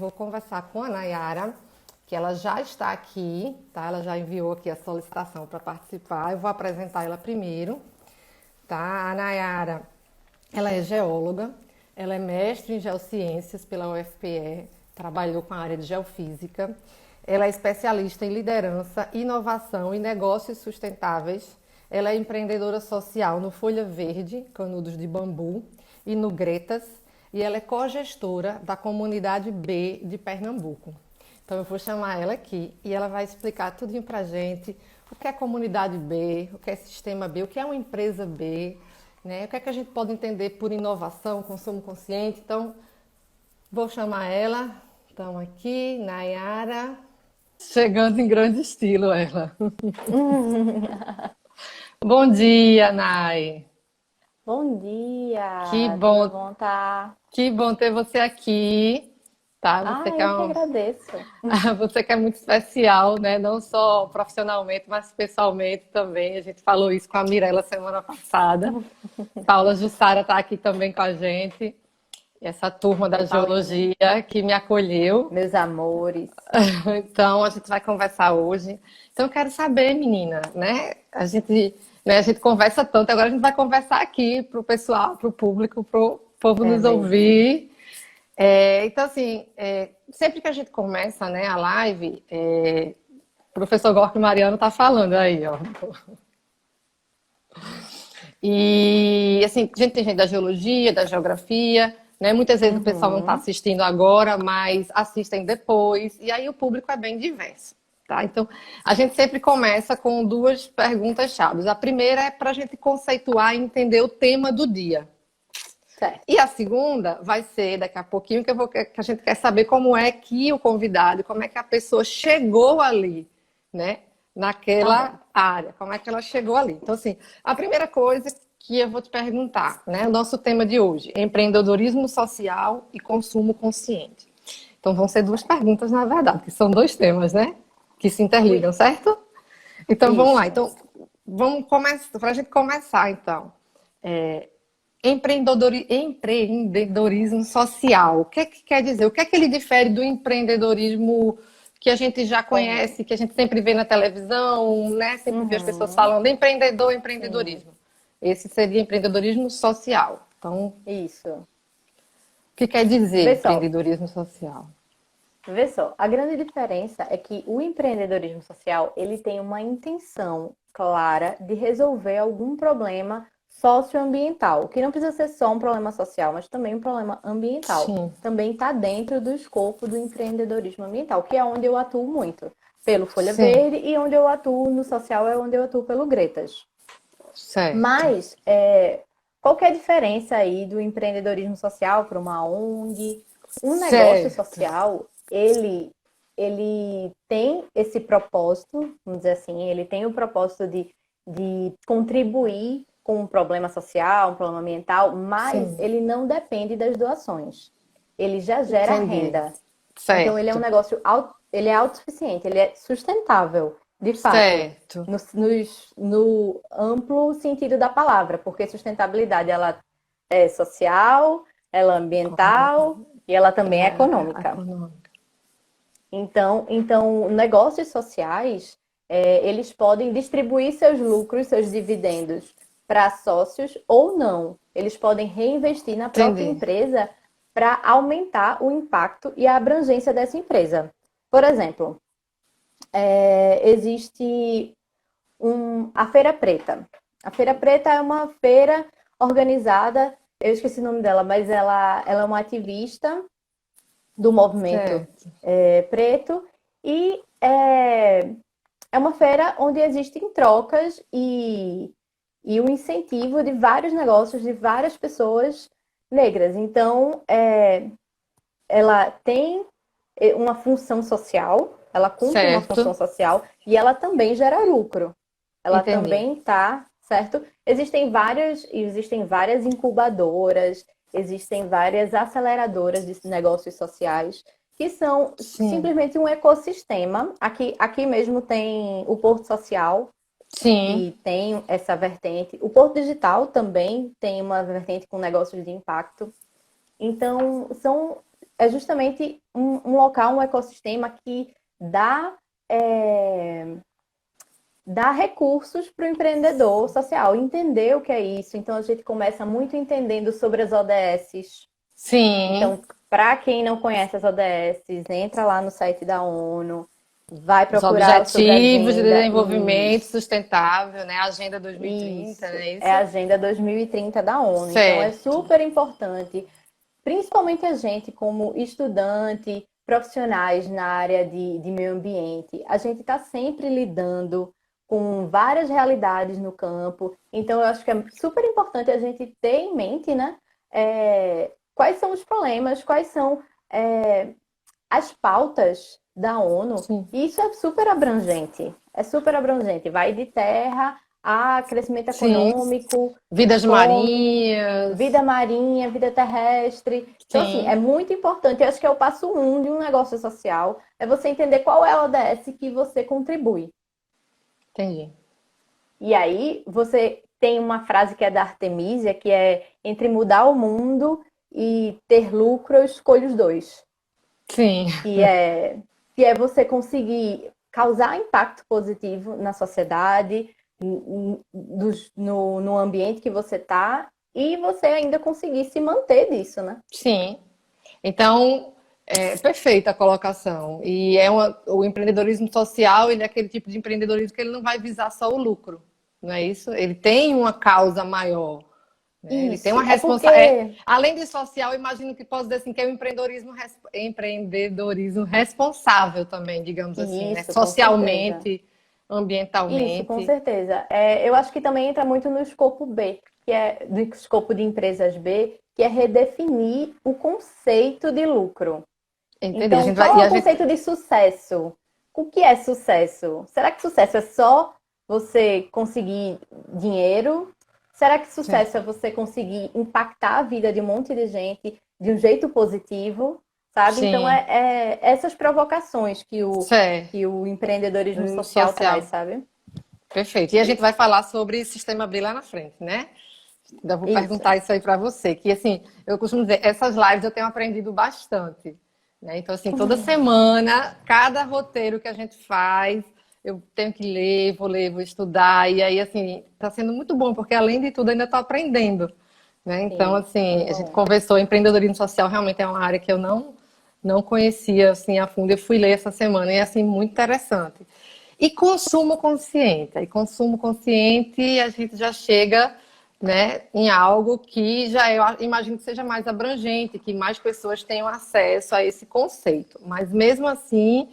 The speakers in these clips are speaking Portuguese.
vou conversar com a Nayara, que ela já está aqui, tá? Ela já enviou aqui a solicitação para participar. Eu vou apresentar ela primeiro, tá? A Nayara, ela é geóloga, ela é mestre em geociências pela UFPE, trabalhou com a área de geofísica. Ela é especialista em liderança, inovação e negócios sustentáveis. Ela é empreendedora social no Folha Verde, Canudos de Bambu, e no Gretas. E ela é cogestora da Comunidade B de Pernambuco. Então eu vou chamar ela aqui e ela vai explicar tudinho pra gente o que é Comunidade B, o que é Sistema B, o que é uma empresa B, né? O que é que a gente pode entender por inovação, consumo consciente. Então, vou chamar ela. Então aqui, Nayara. Chegando em grande estilo, ela. Bom dia, Nay. Bom Que dia, tudo bom, bom, tá? que bom ter você aqui, tá? Ah, eu que agradeço. Você que é muito especial, né? Não só profissionalmente, mas pessoalmente também. A gente falou isso com a Mirella semana passada. Paula Jussara está aqui também com a gente. Essa turma da Oi, Paulinha. geologia que me acolheu. Meus amores. Então, a gente vai conversar hoje. Então, eu quero saber, menina, né, a gente conversa tanto, agora a gente vai conversar aqui para o pessoal, para o público, para o povo É nos mesmo. ouvir. Então, assim, sempre que a gente começa, né, a live, o professor Gorky Mariano está falando aí, ó. E, assim, a gente tem gente da geologia, da geografia, né? Muitas vezes o pessoal não está Uhum. assistindo agora, mas assistem depois, e aí o público é bem diverso, tá? Então, a gente sempre começa com duas perguntas-chave. A primeira é para a gente conceituar e entender o tema do dia. Certo. E a segunda vai ser daqui a pouquinho que a gente quer saber como é que o convidado, como é que a pessoa chegou ali, né? Tá bom. Naquela área, como é que ela chegou ali. Então, assim, a primeira coisa que eu vou te perguntar, né? O nosso tema de hoje, empreendedorismo social e consumo consciente. Então, vão ser duas perguntas, na verdade, que são dois temas, né? Que se interligam, Isso. certo? Então, vamos lá. Isso. Então, vamos começar, para a gente começar, então. Empreendedorismo social. O que é que quer dizer? O que é que ele difere do empreendedorismo que a gente já Comum. conhece, que a gente sempre vê na televisão, né? Sempre vê as pessoas Uhum. falando empreendedor, Sim. empreendedorismo. Esse seria empreendedorismo social. Então, o Isso. que quer dizer Vê só. empreendedorismo social? Vê só. A grande diferença é que o empreendedorismo social, ele tem uma intenção clara de resolver algum problema socioambiental, que não precisa ser só um problema social, mas também um problema ambiental. Sim, Também está dentro do escopo do empreendedorismo ambiental, que é onde eu atuo muito, pelo Folha sim, Verde, e onde eu atuo no social é onde eu atuo pelo Gretas. certo. Mas, qual que é a diferença aí do empreendedorismo social para uma ONG? Um negócio Certo. social, ele tem esse propósito, vamos dizer assim, ele tem o propósito de contribuir com um problema social, um problema ambiental, mas Sim, ele não depende das doações. Ele já gera entendi. renda. Então, ele é um Certo, negócio, ele é autossuficiente, ele é sustentável, de fato, certo. no amplo sentido da palavra, porque sustentabilidade, ela é social, ela é ambiental e ela também é econômica. Econômica. Então negócios sociais, eles podem distribuir seus lucros, seus dividendos para sócios ou não. Eles podem reinvestir na própria Entendi. empresa para aumentar o impacto e a abrangência dessa empresa. Por exemplo, existe a Feira Preta. A Feira Preta é uma feira organizada, eu esqueci o nome dela, mas ela é uma ativista do movimento Certo. preto e é uma feira onde existem trocas e o incentivo de vários negócios de várias pessoas negras. Então, ela tem uma função social, ela cumpre uma função Certo. social e ela também gera lucro. Ela Entendi. também tá, certo? Existem várias incubadoras, existem várias aceleradoras de negócios sociais que são Sim. simplesmente um ecossistema. Aqui mesmo tem o Porto Social, Sim. que tem essa vertente. O Porto Digital também tem uma vertente com negócios de impacto. Então, é justamente um local, um ecossistema que dá, é, dá recursos para o empreendedor social entender o que é isso. Então, a gente começa muito entendendo sobre as ODSs. Sim. Então, para quem não conhece as ODSs, entra lá no site da ONU, vai Os procurar sobre a Objetivos de agenda. Desenvolvimento Sustentável, né? Agenda 2030, Isso, não é é isso? a Agenda 2030 da ONU. Então, é Certo. super importante, principalmente a gente, como estudante, profissionais na área de meio ambiente, a gente está sempre lidando com várias realidades no campo. Então, eu acho que é super importante a gente ter em mente, né? Quais são os problemas, quais são as pautas da ONU. Sim. E isso é super abrangente. É super abrangente. Vai de terra a crescimento Sim. econômico, Vidas fome, marinhas. vida marinha, vida terrestre. Então, assim, é Sim. muito importante. Eu acho que é o passo um de um negócio social. É você entender qual é a ODS que você contribui. Entendi. E aí, você tem uma frase que é da Artemisia, que é: entre mudar o mundo e ter lucro, eu escolho os dois. Sim. Que é, que é você conseguir causar impacto positivo na sociedade, no ambiente que você está, e você ainda conseguir se manter disso, né? Sim. Então, é perfeita a colocação. E o empreendedorismo social, ele é aquele tipo de empreendedorismo que ele não vai visar só o lucro, não é isso? Ele tem uma causa maior, né? Ele tem uma Isso, é responsabilidade. porque. Além de social, imagino que posso dizer assim, que é um empreendedorismo responsável também, digamos assim, né? Isso, com certeza. Socialmente, Isso, com ambientalmente. certeza. Eu acho que também entra muito no escopo B, que é do escopo de empresas B, que é redefinir o conceito de lucro. Entendeu? A Então, gente vai, qual e é o a gente, conceito de sucesso? O que é sucesso? Será que sucesso é só você conseguir dinheiro? Será que sucesso é você conseguir impactar a vida de um monte de gente de um jeito positivo? Sabe? Então, sim, essas provocações certo, que o empreendedorismo no social traz, social. sabe? Perfeito. E a gente vai falar sobre sistema B lá na frente, né? Ainda vou Isso. perguntar isso aí para você, que assim, eu costumo dizer, essas lives eu tenho aprendido bastante, né? Então assim, toda semana, cada roteiro que a gente faz, eu tenho que ler, vou estudar, e aí assim, está sendo muito bom, porque além de tudo ainda estou aprendendo, né? Então Sim, assim, muito a gente bom. conversou, empreendedorismo social realmente é uma área que eu não conhecia assim a fundo, eu fui ler essa semana e é assim muito interessante. E consumo consciente. E consumo consciente, a gente já chega, né, em algo que já eu imagino que seja mais abrangente, que mais pessoas tenham acesso a esse conceito. Mas mesmo assim,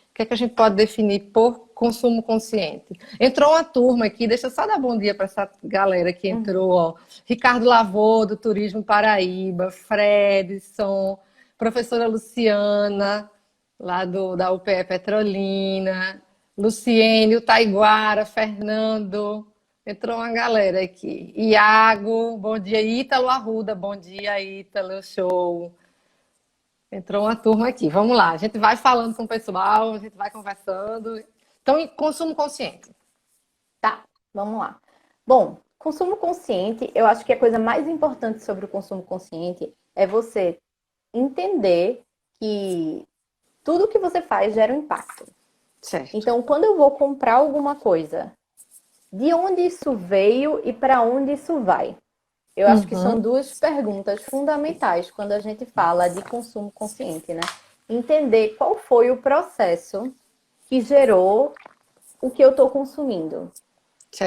o que é que a gente pode definir por consumo consciente? Entrou uma turma aqui, deixa eu só dar bom dia para essa galera que entrou, Uhum. ó. Ricardo Lavô, do Turismo Paraíba, Fredson, professora Luciana, lá da UPE Petrolina, Luciene, o Taiguara, Fernando, entrou uma galera aqui. Iago, bom dia. Ítalo Arruda, bom dia, Ítalo, show. Entrou uma turma aqui. Vamos lá, a gente vai falando com o pessoal, a gente vai conversando. Então, consumo consciente. Tá, vamos lá. Bom, consumo consciente, eu acho que a coisa mais importante sobre o consumo consciente é você entender que tudo que você faz gera um impacto. Certo. Então, quando eu vou comprar alguma coisa, de onde isso veio e para onde isso vai? Eu acho que são Uhum. duas perguntas fundamentais quando a gente fala de consumo consciente, né? Entender qual foi o processo que gerou o que eu estou consumindo.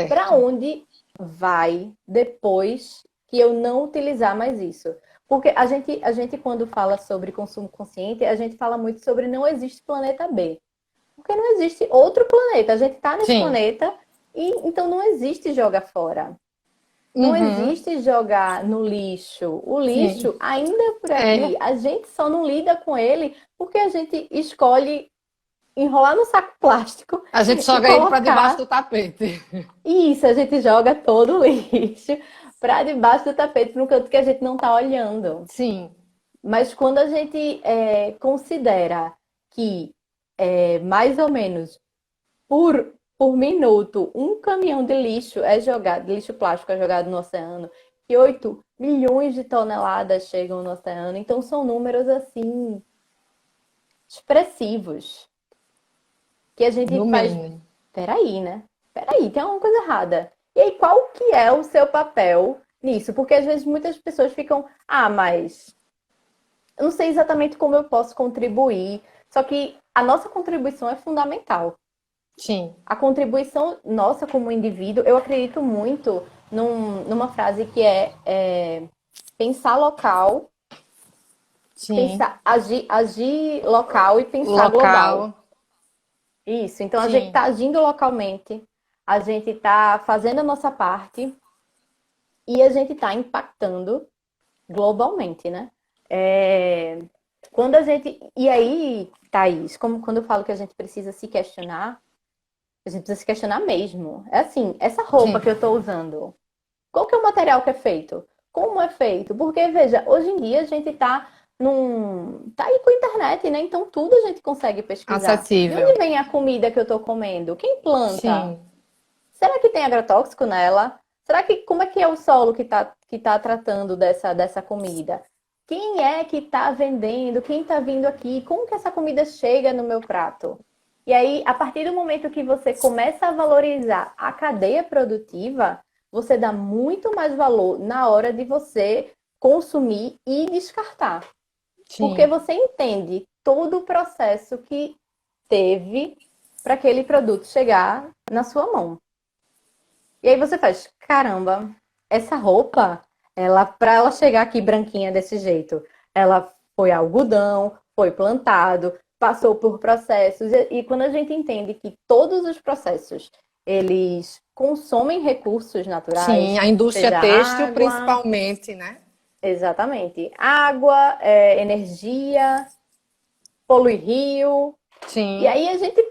Para Certo. onde vai depois que eu não utilizar mais isso? Porque a gente, quando fala sobre consumo consciente, a gente fala muito sobre não existe planeta B. Porque não existe outro planeta. A gente está nesse Sim. planeta e então não existe jogar fora. Não Uhum. existe jogar no lixo. O Sim. lixo ainda é por aqui. É. A gente só não lida com ele porque a gente escolhe enrolar no saco plástico A gente e joga ele para debaixo colocar. do tapete. E isso, a gente joga todo o lixo para debaixo do tapete, para um canto que a gente não está olhando. Sim. Mas quando a gente considera que mais ou menos por minuto um caminhão de lixo é jogado, de lixo plástico é jogado no oceano, milhões de toneladas chegam no oceano. Então, são números, assim, expressivos. Que a gente No faz, mínimo. peraí, né? Peraí, tem alguma coisa errada. E aí, qual que é o seu papel nisso? Porque às vezes muitas pessoas ficam, mas eu não sei exatamente como eu posso contribuir. Só que a nossa contribuição é fundamental. Sim, A contribuição nossa como indivíduo, eu acredito muito numa frase que é pensar local, sim. agir local e pensar global. Local, Isso, então a gente sim, está agindo localmente, a gente está fazendo a nossa parte e a gente está impactando globalmente, né? É, quando a gente. E aí, Thaís, como quando eu falo que a gente precisa se questionar, a gente precisa se questionar mesmo. É assim, essa roupa sim. que eu estou usando, qual que é o material que é feito? Como é feito? Porque, veja, hoje em dia a gente tá aí com a internet, né? Então tudo a gente consegue pesquisar. De Acessível. onde vem a comida que eu estou comendo? Quem planta? Sim, Será que tem agrotóxico nela? Será que como é que é o solo que tá tratando dessa comida? Quem é que está vendendo? Quem está vindo aqui? Como que essa comida chega no meu prato? E aí, a partir do momento que você começa a valorizar a cadeia produtiva, você dá muito mais valor na hora de você consumir e descartar. Porque sim. você entende todo o processo que teve para aquele produto chegar na sua mão. E aí você faz, caramba, essa roupa, ela para ela chegar aqui branquinha desse jeito, ela foi algodão, foi plantado, passou por processos e quando a gente entende que todos os processos eles consomem recursos Sim, naturais, a indústria seja têxtil água, principalmente, né? exatamente, água, energia, polui rio, e Sim, aí a gente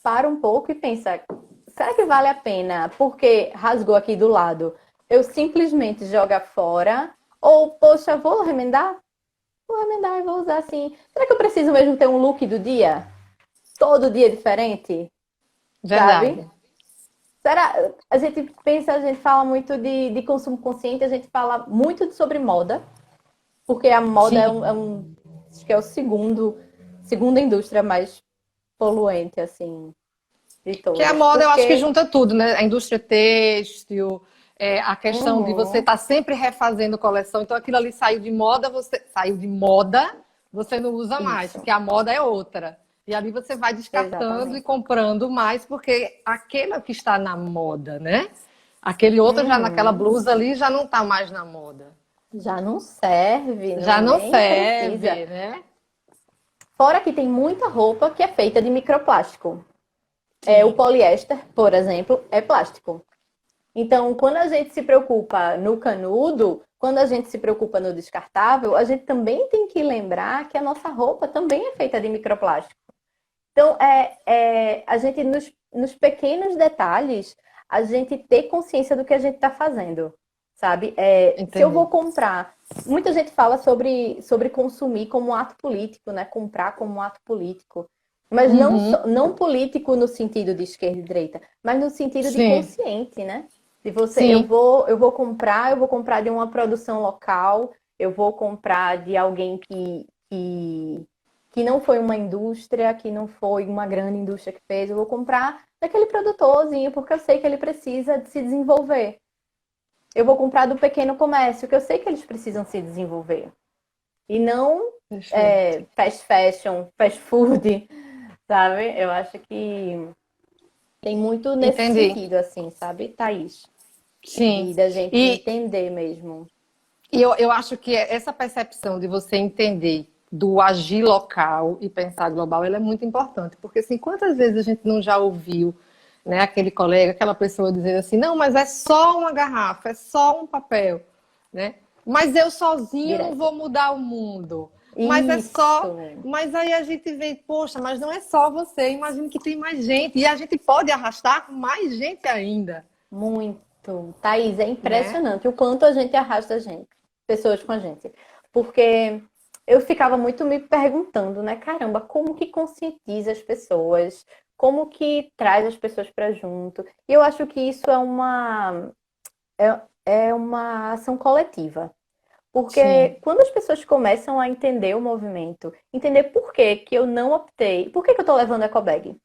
para um pouco e pensa, será que vale a pena? Porque rasgou aqui do lado, eu simplesmente jogar fora? Ou, poxa, vou remendar? Vou remendar e vou usar assim. Será que eu preciso mesmo ter um look do dia? Todo dia diferente? Sabe? verdade. Será? A gente fala muito de consumo consciente, a gente fala muito sobre moda, porque a moda Sim. acho que é o segunda indústria mais poluente, assim, de Que a todas. moda eu acho que Porque junta tudo, né? A indústria têxtil, a questão de você uhum, estar sempre refazendo coleção. Então aquilo ali saiu de moda, você saiu de moda, você não usa mais, isso, porque a moda é outra. E ali você vai descartando e exatamente. comprando mais, porque aquele é o que está na moda, né? Aquele outro já naquela Uhum. blusa ali já não está mais na moda. Já não serve, Já não nem precisa. serve, né? Fora que tem muita roupa que é feita de microplástico. O Sim, poliéster, por exemplo, é plástico. Então, quando a gente se preocupa no canudo, quando a gente se preocupa no descartável, a gente também tem que lembrar que a nossa roupa também é feita de microplástico. Então, a gente, nos pequenos detalhes, a gente ter consciência do que a gente está fazendo, sabe? Se eu vou entendi. comprar, muita gente fala sobre consumir como um ato político, né? Comprar como um ato político. Mas não, Uhum, não político no sentido de esquerda e direita, mas no sentido de sim, consciente, né? De você, eu sim, vou, eu vou comprar, de uma produção local, eu vou comprar de alguém que não foi uma indústria, que não foi uma grande indústria que fez, eu vou comprar daquele produtorzinho, porque eu sei que ele precisa de se desenvolver. Eu vou comprar do pequeno comércio, que eu sei que eles precisam se desenvolver. E não perfeito. fast fashion, fast food, sabe? Eu acho que tem muito nesse Entendi. sentido, assim, sabe, Thaís? Sim. Da gente E, entender mesmo. e eu acho que essa percepção de você entender do agir local e pensar global, ela é muito importante, porque assim, quantas vezes a gente não já ouviu, né, aquele colega, aquela pessoa dizer assim, não, mas é só uma garrafa, é só um papel, né? Mas eu sozinho não Direto. vou mudar o mundo. Mas é só, Isso, mas aí a gente vê, poxa, mas não é só você, imagina que tem mais gente e a gente pode arrastar mais gente ainda, muito. Thaís, é né? impressionante o quanto a gente arrasta a gente, pessoas com a gente. Porque eu ficava muito me perguntando, né? Caramba, como que conscientiza as pessoas? Como que traz as pessoas para junto? E eu acho que isso é uma ação coletiva. Porque Sim, quando as pessoas começam a entender o movimento, entender por que que eu não optei, por que que eu estou levando ecobag?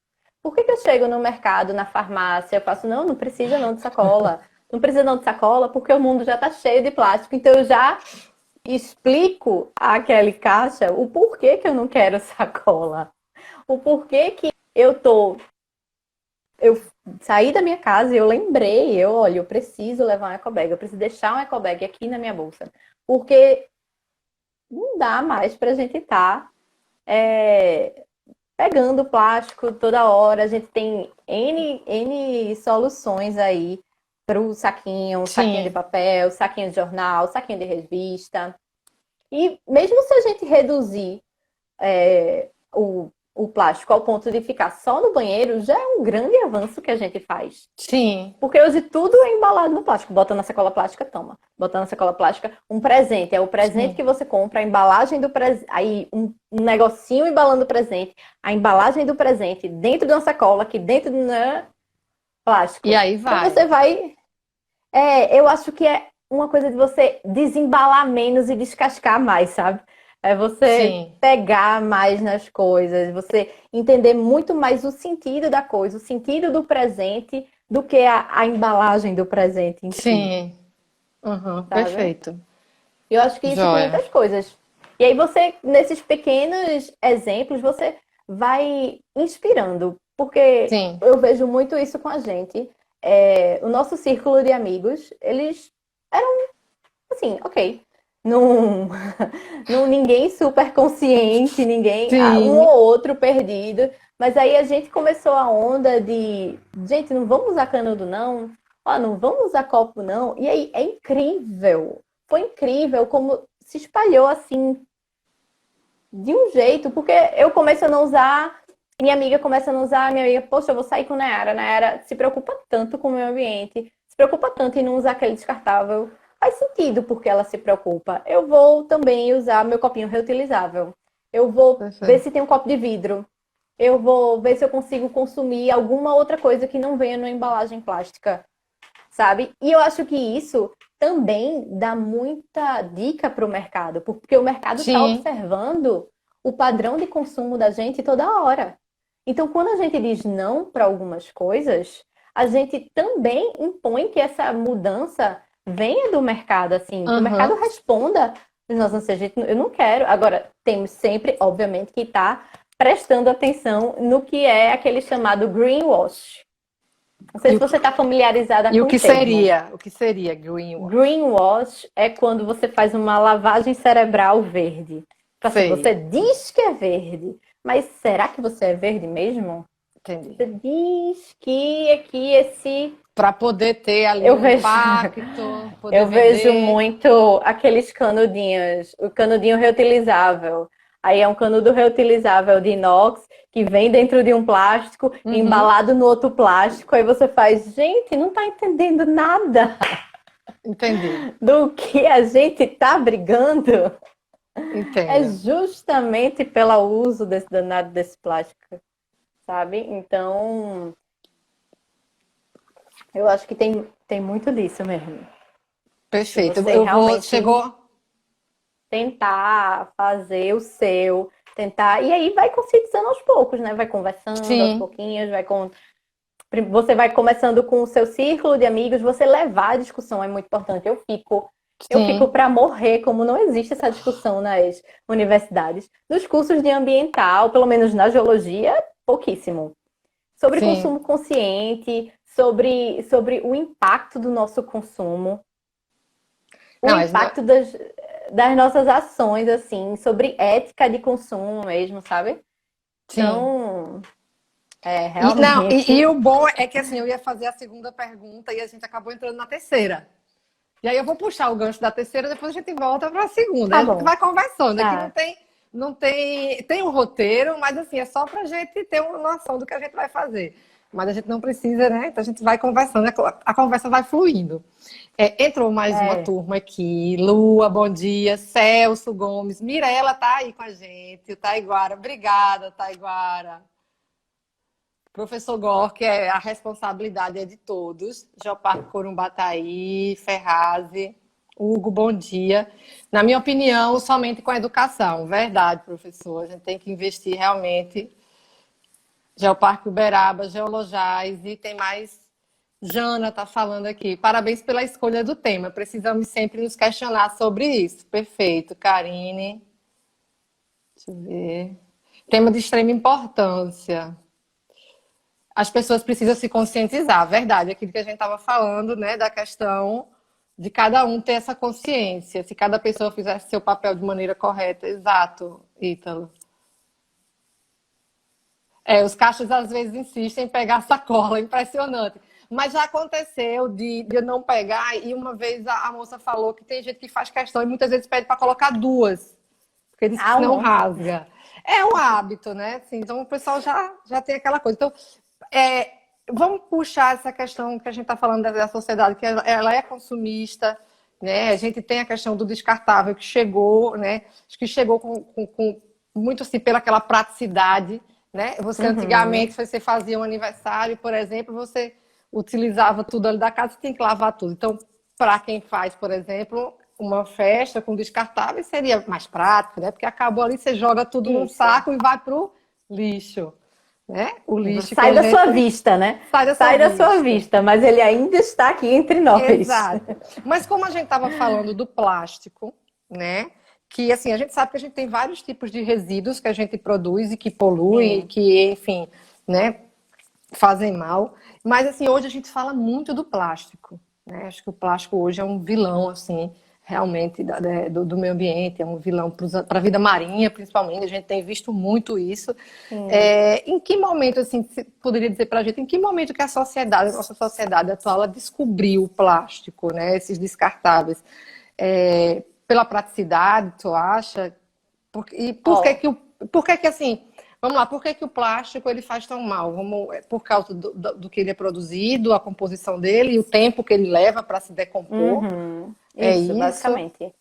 Por que que eu chego no mercado, na farmácia, eu faço, não, não precisa não de sacola. Não precisa não de sacola porque o mundo já está cheio de plástico. Então eu já explico àquele caixa o porquê que eu não quero sacola. O porquê que eu saí da minha casa e eu lembrei, olha, eu preciso levar um ecobag, eu preciso deixar um ecobag aqui na minha bolsa. Porque não dá mais para a gente estar pegando plástico toda hora. A gente tem N soluções aí para o saquinho, saquinho de sim. papel, saquinho de jornal, saquinho de revista. E mesmo se a gente reduzir o plástico ao ponto de ficar só no banheiro, já é um grande avanço que a gente faz. Sim, Porque hoje tudo é embalado no plástico. Bota na sacola plástica, toma. Bota na sacola plástica, um presente. É o presente que sim. você compra, a embalagem do presente. Aí um negocinho embalando o presente. A embalagem do presente dentro de uma sacola, aqui dentro do E plástico. aí Então vai. você vai. Eu acho que é uma coisa de você desembalar menos e descascar mais, sabe? É você Sim, pegar mais nas coisas, você entender muito mais o sentido da coisa, o sentido do presente, do que a embalagem do presente em si, sim. Uhum, sabe? perfeito. Eu acho que isso com Joia. muitas coisas. E aí você, nesses pequenos exemplos, você vai inspirando, porque Sim, eu vejo muito isso com a gente. O nosso círculo de amigos, eles eram assim, ok. Não, não ninguém super consciente, ninguém, um sim. ou outro perdido. Mas aí a gente começou a onda de, gente, não vamos usar canudo não, ó, não vamos usar copo não. E aí é incrível. Foi incrível como se espalhou assim de um jeito, porque eu começo a não usar, minha amiga começa a não usar, minha amiga, poxa, eu vou sair com a Nayara se preocupa tanto com o meio ambiente, se preocupa tanto em não usar aquele descartável. Faz sentido porque ela se preocupa. Eu vou também usar meu copinho reutilizável. Eu vou ver Perfeito. se tem um copo de vidro. Eu vou ver se eu consigo consumir alguma outra coisa que não venha numa embalagem plástica, sabe? E eu acho que isso também dá muita dica para o mercado, porque o mercado está Sim, observando o padrão de consumo da gente toda hora. Então, quando a gente diz não para algumas coisas, a gente também impõe que essa mudança venha do mercado, assim, que o mercado aham. responda. Nossa, eu não quero. Agora, temos sempre, obviamente, que estar prestando atenção no que é aquele chamado greenwash. Não sei E se o, você está familiarizada e o com o que termo. seria? O que seria greenwash? Greenwash é quando você faz uma lavagem cerebral verde. Tipo assim, você Sei, diz que é verde, mas será que você é verde mesmo? entendi. Você diz que aqui esse. Para poder ter ali Eu um vejo, impacto, poder eu vejo vender. muito aqueles canudinhos, o canudinho reutilizável. Aí é um canudo reutilizável de inox que vem dentro de um plástico, Uhum, embalado no outro plástico. Aí você faz, gente, não tá entendendo nada entendi, do que a gente tá brigando. É entendo. justamente pelo uso desse danado desse plástico, sabe? Então, eu acho que tem muito disso mesmo. De Perfeito. você Eu vou. realmente Chegou. tentar fazer o seu, tentar. E aí vai conscientizando aos poucos, né? Vai conversando aos Sim, pouquinhos, você vai começando com o seu círculo de amigos, você levar a discussão é muito importante. Eu fico sim, para morrer, como não existe essa discussão nas universidades. Nos cursos de ambiental, pelo menos na geologia, pouquíssimo. Sobre sim. consumo consciente, sobre o impacto do nosso consumo, o Não, mas não- impacto das nossas ações, assim, sobre ética de consumo mesmo, sabe? sim. Então, E, não, e realmente. o bom é que assim, eu ia fazer a segunda pergunta e a gente acabou entrando na terceira. E aí eu vou puxar o gancho da terceira, depois a gente volta para a segunda. Tá Aí a gente bom, vai conversando. Aqui tá. tem um roteiro, mas assim, é só para a gente ter uma noção do que a gente vai fazer. Mas a gente não precisa, né? Então a gente vai conversando, a conversa vai fluindo. Entrou mais uma É. turma aqui. Lua, bom dia. Celso Gomes. Mirela tá aí com a gente. O Taiguara. Obrigada, Taiguara. Professor Gork, a responsabilidade é de todos. Geoparque Corumbataí, Ferrazi, Hugo, bom dia. Na minha opinião, somente com a educação. Verdade, professor. A gente tem que investir realmente. Geoparque Uberaba, Geologais e tem mais. Jana está falando aqui. Parabéns pela escolha do tema. Precisamos sempre nos questionar sobre isso. Perfeito, Karine. Deixa eu ver. Tema de extrema importância. As pessoas precisam se conscientizar, verdade, aquilo que a gente estava falando, né, da questão de cada um ter essa consciência, se cada pessoa fizesse seu papel de maneira correta, exato, Ítalo. Os caixas às vezes insistem em pegar sacola, impressionante. Mas já aconteceu de eu não pegar, e uma vez a moça falou que tem gente que faz questão e muitas vezes pede para colocar duas, porque diz que não rasga. É um hábito, né? Assim, então o pessoal já tem aquela coisa. Então, vamos puxar essa questão que a gente está falando da sociedade, que ela é consumista, né? A gente tem a questão do descartável que chegou, né? Acho que chegou com muito assim pelaquela praticidade, né? Você antigamente você fazia um aniversário, por exemplo, você utilizava tudo ali da casa, você tem que lavar tudo. Então, para quem faz, por exemplo, uma festa com descartável, seria mais prático, né? Porque acabou ali, você joga tudo num saco e vai pro lixo. Né? O lixo sai da sua vista, né? Sai da sua vista, mas ele ainda está aqui entre nós. Exato. Mas como a gente estava falando do plástico, né? Que assim, a gente sabe que a gente tem vários tipos de resíduos que a gente produz e que poluem, e que, enfim, né, fazem mal. Mas assim, hoje a gente fala muito do plástico, né? Acho que o plástico hoje é um vilão, assim, realmente do meio ambiente, é um vilão para a vida marinha, principalmente, a gente tem visto muito isso. Em que momento, assim, você poderia dizer para a gente, em que momento que a nossa sociedade atual, ela descobriu o plástico, né, esses descartáveis? Pela praticidade, tu acha? E por que que, assim, vamos lá, por que que o plástico ele faz tão mal? Por causa do que ele é produzido, a composição dele e o tempo que ele leva para se decompor? Isso, basicamente.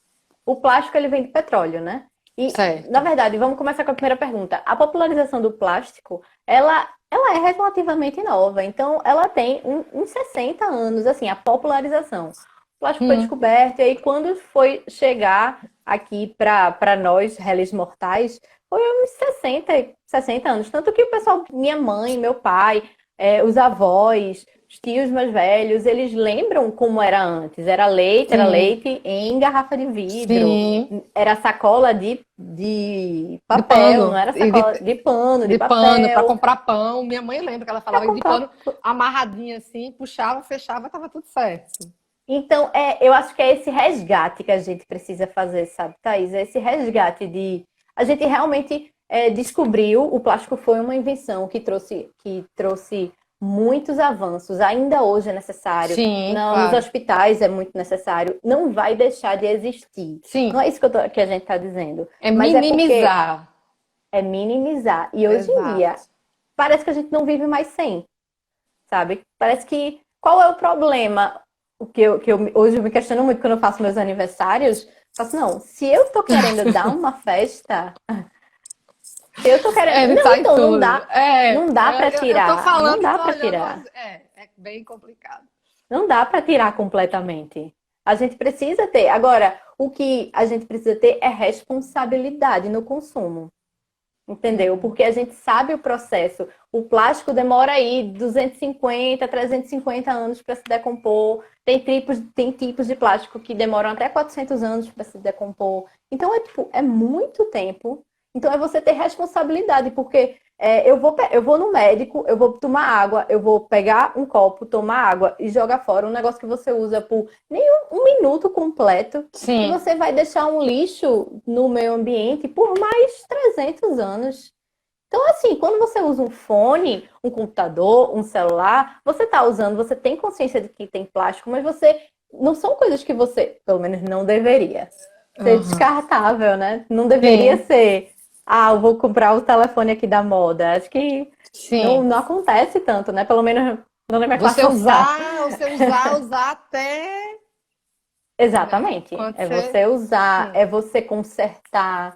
O plástico, ele vem de petróleo, né? E, na verdade, vamos começar com a primeira pergunta. A popularização do plástico, ela é relativamente nova. Então, ela tem uns 60 anos, assim, a popularização. O plástico foi descoberto, e aí quando foi chegar aqui para nós, réis mortais, foi uns 60 anos. Tanto que o pessoal, minha mãe, meu pai, os avós, os tios mais velhos, eles lembram como era antes. Era leite em garrafa de vidro. Sim. Era sacola de papel, não era sacola de pano, de papel. Pano, para comprar pão. Minha mãe lembra que ela falava de pano amarradinha assim, puxava, fechava, tava tudo certo. Então, eu acho que é esse resgate que a gente precisa fazer, sabe, Thaís? É esse resgate de... A gente realmente descobriu, o plástico foi uma invenção que trouxe muitos avanços. Ainda hoje é necessário. Sim, Nos hospitais é muito necessário. Não vai deixar de existir. Sim. Não é isso que a gente está dizendo. Mas minimizar. É minimizar. E hoje em dia, parece que a gente não vive mais sem. Sabe? Parece que... Qual é o problema? Hoje eu me questiono muito quando eu faço meus aniversários. Eu faço, não, se eu tô querendo dar uma festa... Se eu tô querendo... então não dá, não dá para tirar. Eu tô falando, não dá para tirar. É bem complicado. Não dá para tirar completamente. A gente precisa ter. Agora, o que a gente precisa ter é responsabilidade no consumo. Entendeu? Porque a gente sabe o processo. O plástico demora aí 250, 350 anos para se decompor. Tem tipos de plástico que demoram até 400 anos para se decompor. Então, é muito tempo. Então, é você ter responsabilidade, porque eu vou no médico, eu vou tomar água, eu vou pegar um copo, tomar água e jogar fora um negócio que você usa por nem um minuto completo. Sim. E você vai deixar um lixo no meio ambiente por mais 300 anos. Então, assim, quando você usa um fone, um computador, um celular, você está usando, você tem consciência de que tem plástico, mas não são coisas que você, pelo menos não deveria ser descartável, né? Não deveria ser... eu vou comprar o telefone aqui da moda. Acho que não acontece tanto, né? Pelo menos não na minha classe. Usar até... Exatamente. Você usar, é você consertar.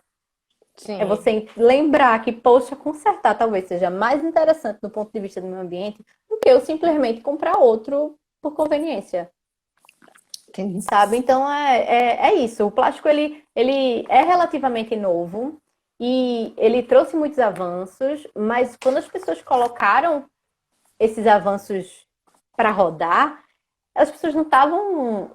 É Sim, você lembrar que, poxa, consertar talvez seja mais interessante do ponto de vista do meio ambiente do que eu simplesmente comprar outro por conveniência, entendi. sabe? Então é isso. O plástico ele é relativamente novo e ele trouxe muitos avanços, mas quando as pessoas colocaram esses avanços para rodar, as pessoas não estavam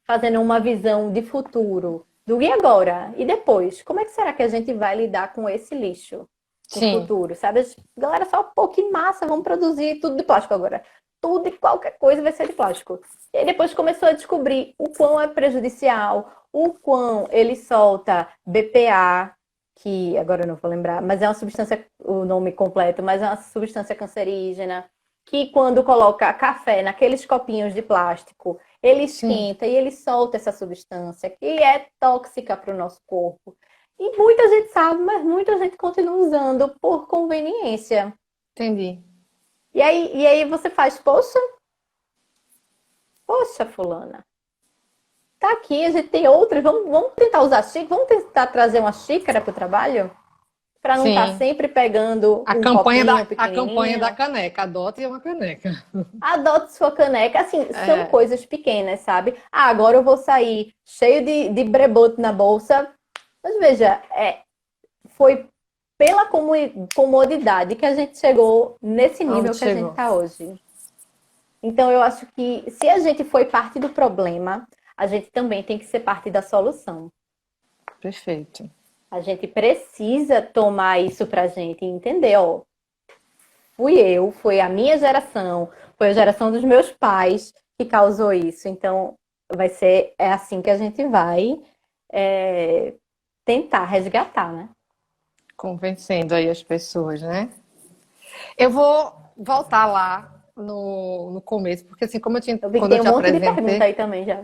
fazendo uma visão de futuro do e agora? E depois? Como é que será que a gente vai lidar com esse lixo no Sim, futuro? Sabe? Galera, só pô, que massa, vamos produzir tudo de plástico agora. Tudo e qualquer coisa vai ser de plástico. E aí depois começou a descobrir o quão é prejudicial, o quão ele solta BPA, que agora eu não vou lembrar, mas é uma substância, o nome completo, mas é uma substância cancerígena que quando coloca café naqueles copinhos de plástico, ele sim, esquenta e ele solta essa substância que é tóxica para o nosso corpo. E muita gente sabe, mas muita gente continua usando por conveniência. entendi. E aí você faz, poxa, fulana, tá aqui, a gente tem outras, vamos tentar usar xícara, vamos tentar trazer uma xícara para o trabalho? Para não estar Sim. sempre pegando A um campanha copinho a campanha da pequenininho. caneca. Adote uma caneca. Adote sua caneca. Assim, são É, coisas pequenas, sabe? Ah, agora eu vou sair cheio de brebote na bolsa. Mas veja, foi pela comodidade que a gente chegou nesse onde nível que a gente chegou. está hoje. Então, eu acho que se a gente foi parte do problema, a gente também tem que ser parte da solução. Perfeito. A gente precisa tomar isso pra gente e entender, ó, fui eu, foi a minha geração, foi a geração dos meus pais que causou isso. Então, é assim que a gente vai é, tentar resgatar, né? Convencendo aí as pessoas, né? Eu vou voltar lá no começo, porque assim, Eu vi que quando eu tem um te monte de pergunta apresentei, aí também já.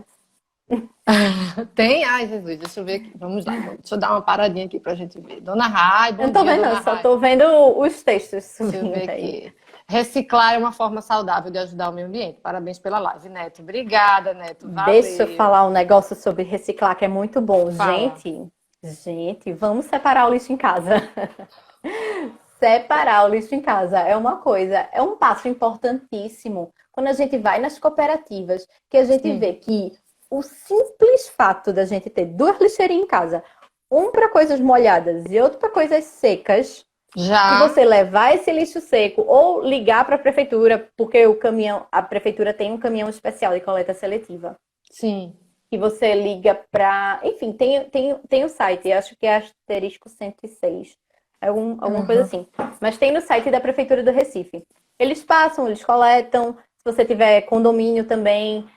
tem, ai Jesus, deixa eu ver aqui. Vamos lá, deixa eu dar uma paradinha aqui pra gente ver. Dona Rai, Eu bom não tô dia, vendo, não, Dona só Rai. tô vendo os textos Deixa eu ver subindo aí. aqui. Reciclar é uma forma saudável de ajudar o meio ambiente. Parabéns pela live, Neto. Obrigada, Neto. Deixa eu Valeu. falar um negócio sobre reciclar que é muito bom. Fala. Gente, vamos separar o lixo em casa. Separar o lixo em casa é uma coisa, é um passo importantíssimo. Quando a gente vai nas cooperativas, que a gente Sim. vê que o simples fato da gente ter duas lixeirinhas em casa, um para coisas molhadas e outro para coisas secas, e Já? você levar esse lixo seco ou ligar para a prefeitura, porque a prefeitura tem um caminhão especial de coleta seletiva. Sim. Que você liga para. Enfim, tem o site, acho que é asterisco 106, alguma coisa Uhum. assim. Mas tem no site da Prefeitura do Recife. Eles passam, eles coletam. Se você tiver condomínio também.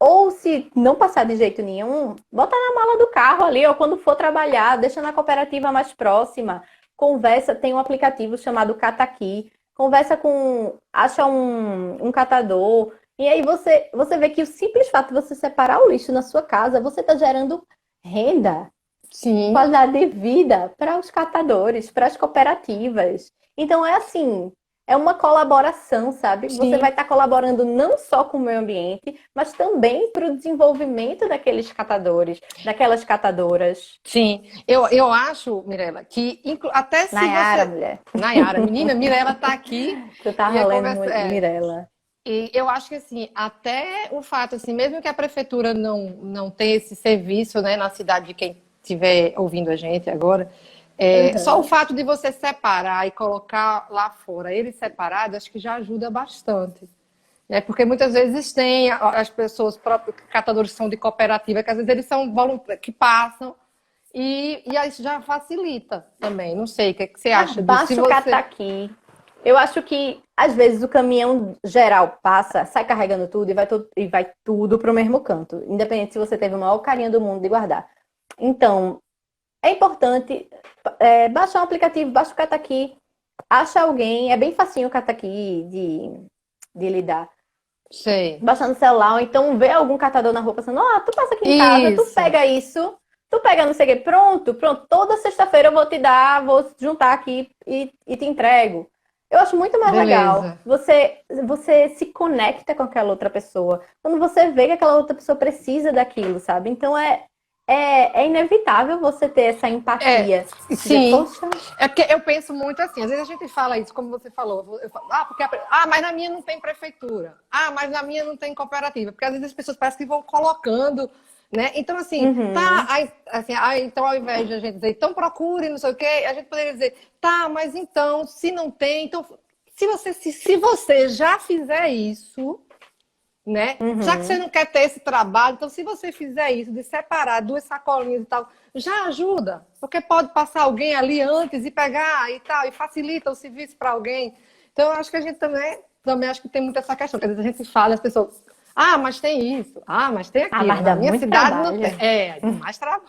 Ou se não passar de jeito nenhum, bota na mala do carro ali, ou quando for trabalhar, deixa na cooperativa mais próxima. Conversa, tem um aplicativo chamado Cataqui. Conversa com. Acha um catador. E aí você vê que o simples fato de você separar o lixo na sua casa, você está gerando renda, Sim. qualidade de vida para os catadores, para as cooperativas. Então é assim, é uma colaboração, sabe? Você vai Sim. estar colaborando não só com o meio ambiente, mas também para o desenvolvimento daqueles catadores, daquelas catadoras. Sim. Eu acho, Mirella, que até se Nayara, você. mulher. Nayara, menina, Mirella tá aqui Tu e tava ia lendo conversar. Mirella. E eu acho que assim, até o fato, assim, mesmo que a prefeitura não tenha esse serviço, né, na cidade de quem estiver ouvindo a gente agora, só o Uhum. fato de você separar e colocar lá fora ele separado, acho que já ajuda bastante. Né? Porque muitas vezes tem as pessoas próprios, catadores que são de cooperativa, que às vezes eles são voluntários, que passam, e aí isso já facilita também. Não sei, o que, é que você Ah, acha disso? Se baixa o você. cataqui. Eu acho que às vezes o caminhão geral passa, sai carregando tudo e vai tudo para o mesmo canto, independente se você teve o maior carinho do mundo de guardar. Então, é importante baixar um aplicativo, baixa o cataqui, acha alguém, é bem facinho o cataqui de lidar. Sei. Baixa no celular, ou então vê algum catador na rua passando, tu passa aqui em casa, tu Isso. pega isso, tu pega não sei o quê, pronto, toda sexta-feira eu vou te dar, vou juntar aqui e te entrego. Eu acho muito mais legal. Beleza. Você se conecta com aquela outra pessoa. Quando você vê que aquela outra pessoa precisa daquilo, sabe? Então é inevitável você ter essa empatia. Dizer, Sim. poxa, É porque eu penso muito assim, às vezes a gente fala isso, como você falou, eu falo, mas na minha não tem prefeitura, mas na minha não tem cooperativa, porque às vezes as pessoas parecem que vão colocando, né? Então, assim, tá, uhum, aí, assim, então ao invés de a gente dizer, então procure, não sei o quê, a gente poderia dizer, tá, mas então, se não tem, então, se você já fizer isso, né? Já que você uhum. não quer ter esse trabalho, então se você fizer isso, de separar duas sacolinhas e tal, já ajuda, porque pode passar alguém ali antes e pegar e tal, e facilita o serviço para alguém. Então, eu acho que a gente também acho que tem muito essa questão, que às vezes a gente fala, as pessoas, mas tem isso, mas tem Ah, aquilo, mas na dá minha muito cidade não tem. trabalho. Aí tem mais trabalho.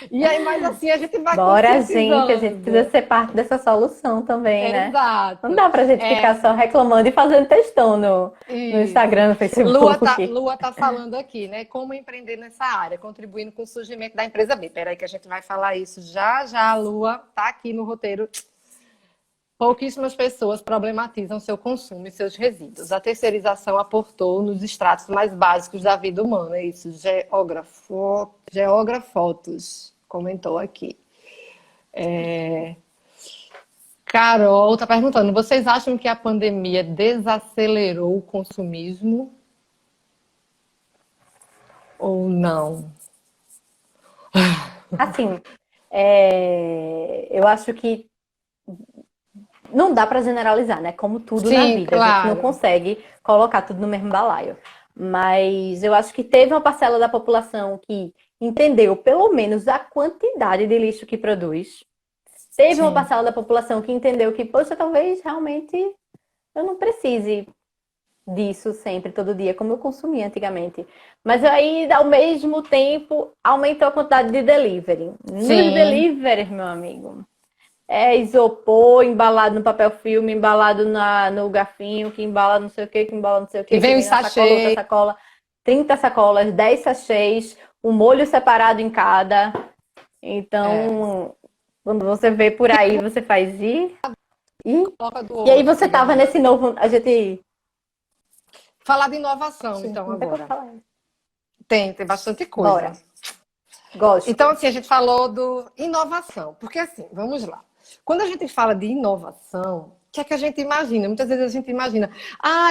E aí, mas assim, a gente vai Bora, gente, a gente precisa conscientizando. ser parte dessa solução também, né? Não Exato. dá pra gente ficar só reclamando e fazendo textão no Isso. Instagram, no Facebook. Lua tá falando aqui, né? Como empreender nessa área, contribuindo com o surgimento da empresa B. Peraí que a gente vai falar isso já já. A Lua tá aqui no roteiro. Pouquíssimas pessoas problematizam seu consumo e seus resíduos. A terceirização aportou nos estratos mais básicos da vida humana. Isso, Geógrafos comentou aqui. Carol está perguntando: vocês acham que a pandemia desacelerou o consumismo ou não? Assim, eu acho que não dá para generalizar, né? Como tudo na Sim, vida, a gente não claro. consegue colocar tudo no mesmo balaio. Mas eu acho que teve uma parcela da população que entendeu pelo menos a quantidade de lixo que produz. Teve uma Sim. parcela da população que entendeu que, poxa, talvez realmente eu não precise disso sempre, todo dia, como eu consumia antigamente. Mas aí, ao mesmo tempo, aumentou a quantidade de delivery. Nos Sim. deliveries, meu amigo, é isopor embalado no papel filme, embalado no garfinho, que embala não sei o que embala não sei o E que vem o vem na sacola, outra sachê. sacola, 30 sacolas, 10 sachês, um molho separado em cada. É. Então, quando você vê por aí, você faz e, Coloca do e aí outro, você tava digamos. nesse novo, a gente, Falar de inovação, gente, então, não tem como agora. falar. Tem bastante coisa. Bora. Gosto. Então, assim, a gente falou do inovação. Porque, assim, vamos lá. Quando a gente fala de inovação, o que é que a gente imagina? Muitas vezes a gente imagina,